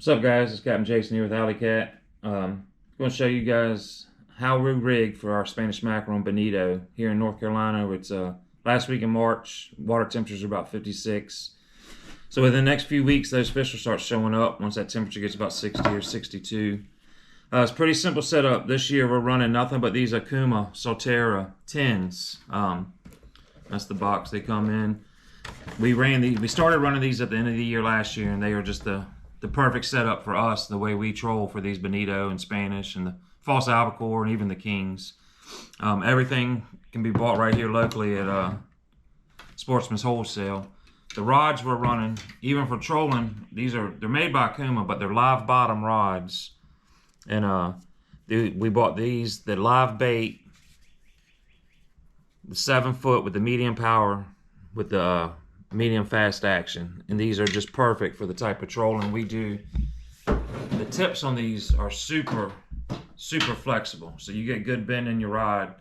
What's up, guys? It's Captain Jason here with Alley Cat. I'm going to show you guys how we rig for our Spanish mackerel and bonito here in North Carolina. It's last week in March. Water temperatures are about 56. So within the next few weeks, those fish will start showing up once that temperature gets about 60 or 62. It's a pretty simple setup. This year we're running nothing but these Akuma Solterra 10s. That's the box they come in. We started running these at the end of the year last year, and they are just the perfect setup for us, the way we troll for these bonito and Spanish and the false albacore and even the kings. Everything can be bought right here locally at Sportsman's Wholesale. The rods we're running, even for trolling, they're made by Akuma, but they're live bottom rods. And we bought these, the live bait, the 7-foot with the medium power with the medium fast action, and these are just perfect for the type of trolling we do. The tips on these are super flexible, so you get good bend in your rod,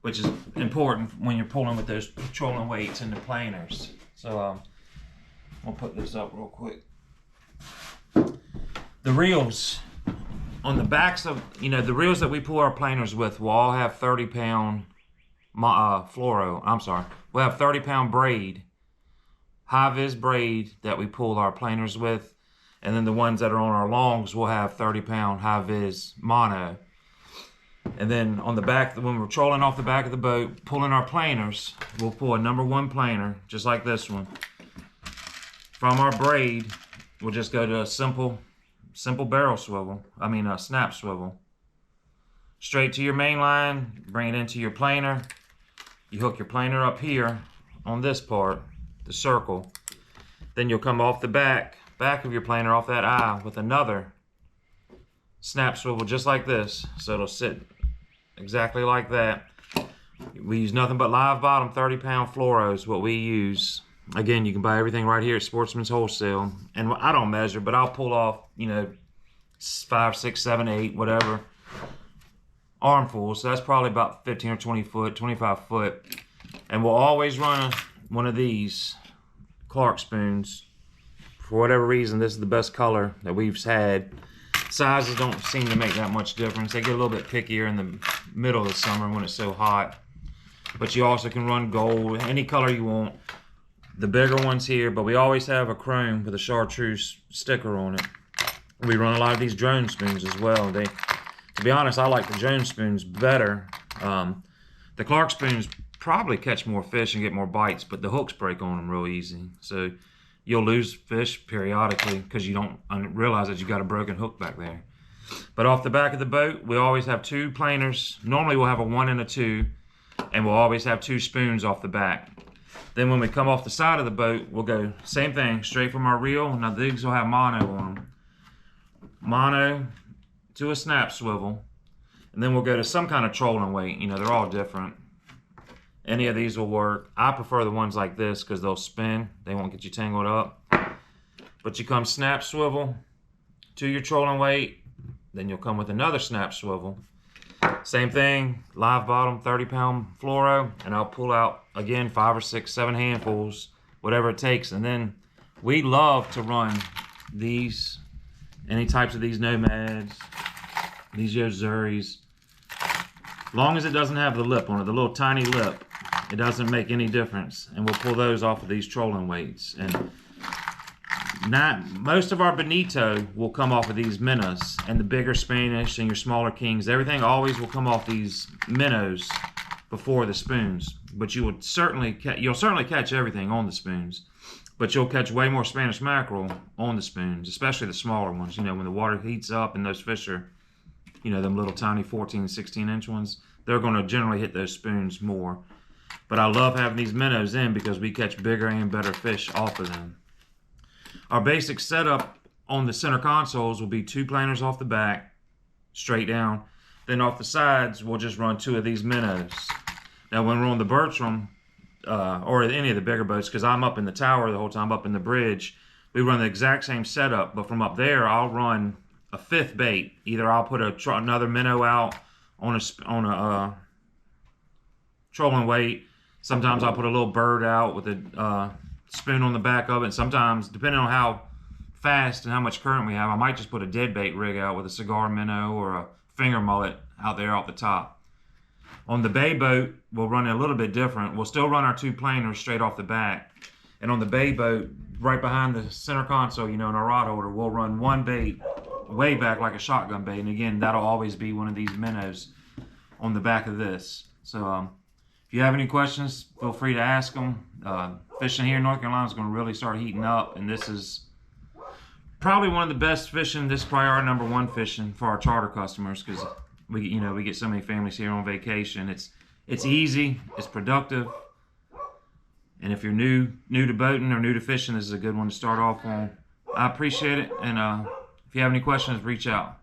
which is important when you're pulling with those trolling weights and the planers. So I'll put this up real quick. The reels on the backs of, the reels that we pull our planers with will all have 30-pound fluoro. I'm sorry, we'll have 30-pound braid, high-vis braid that we pull our planers with, and then the ones that are on our longs will have 30-pound high-vis mono. And then on the back, when we're trolling off the back of the boat, pulling our planers, we'll pull a #1 planer, just like this one. From our braid, we'll just go to a simple barrel swivel, snap swivel. Straight to your main line, bring it into your planer. You hook your planer up here on this part, the circle. Then you'll come off the back of your planer, off that eye, with another snap swivel just like this. So it'll sit exactly like that. We use nothing but live bottom 30-pound fluoros, what we use. Again, you can buy everything right here at Sportsman's Wholesale. And I don't measure, but I'll pull off, 5, 6, 7, 8, whatever, armfuls. So that's probably about 15 or 20 foot, 25 foot. And we'll always run one of these Clark spoons. For whatever reason, this is the best color that we've had. Sizes don't seem to make that much difference. They get a little bit pickier in the middle of the summer when it's so hot. But you also can run gold, any color you want. The bigger ones here, but we always have a chrome with a chartreuse sticker on it. We run a lot of these drone spoons as well. To be honest, I like the drone spoons better. The Clark spoons probably catch more fish and get more bites, but the hooks break on them real easy. So you'll lose fish periodically because you don't realize that you got a broken hook back there. But off the back of the boat, we always have 2 planers. Normally we'll have a 1 and a 2, and we'll always have 2 spoons off the back. Then when we come off the side of the boat, we'll go same thing, straight from our reel. Now these will have mono on them. Mono to a snap swivel. And then we'll go to some kind of trolling weight. They're all different. Any of these will work. I prefer the ones like this because they'll spin. They won't get you tangled up. But you come snap swivel to your trolling weight. Then you'll come with another snap swivel. Same thing, live bottom, 30-pound fluoro. And I'll pull out, again, 5 or 6, 7 handfuls, whatever it takes. And then we love to run these, any types of these nomads, these Yozuris. As long as it doesn't have the lip on it, the little tiny lip, it doesn't make any difference. And we'll pull those off of these trolling weights. And most of our bonito will come off of these minnows, and the bigger Spanish and your smaller kings, everything always will come off these minnows before the spoons. But you'll certainly catch everything on the spoons. But you'll catch way more Spanish mackerel on the spoons, especially the smaller ones. When the water heats up and those fish are, them little tiny 14, 16-inch ones, they're going to generally hit those spoons more. But I love having these minnows in because we catch bigger and better fish off of them. Our basic setup on the center consoles will be 2 planers off the back, straight down. Then off the sides, we'll just run 2 of these minnows. Now when we're on the Bertram, or any of the bigger boats, because I'm up in the tower the whole time, up in the bridge, we run the exact same setup, but from up there, I'll run a 5th bait. Either I'll put another minnow out on a trolling weight. Sometimes I'll put a little bird out with a spoon on the back of it. And sometimes, depending on how fast and how much current we have, I might just put a dead bait rig out with a cigar minnow or a finger mullet out there off the top. On the bay boat, we'll run it a little bit different. We'll still run our 2 planers straight off the back. And on the bay boat, right behind the center console, you know, in our rod holder, we'll run 1 bait way back like a shotgun bait. And again, that'll always be one of these minnows on the back of this. So if you have any questions, feel free to ask them. Fishing here in North Carolina is going to really start heating up, and this is probably one of the best fishing. This is probably our #1 fishing for our charter customers, because we get so many families here on vacation. It's easy, it's productive, and if you're new to boating or new to fishing, this is a good one to start off on. I appreciate it, and if you have any questions, reach out.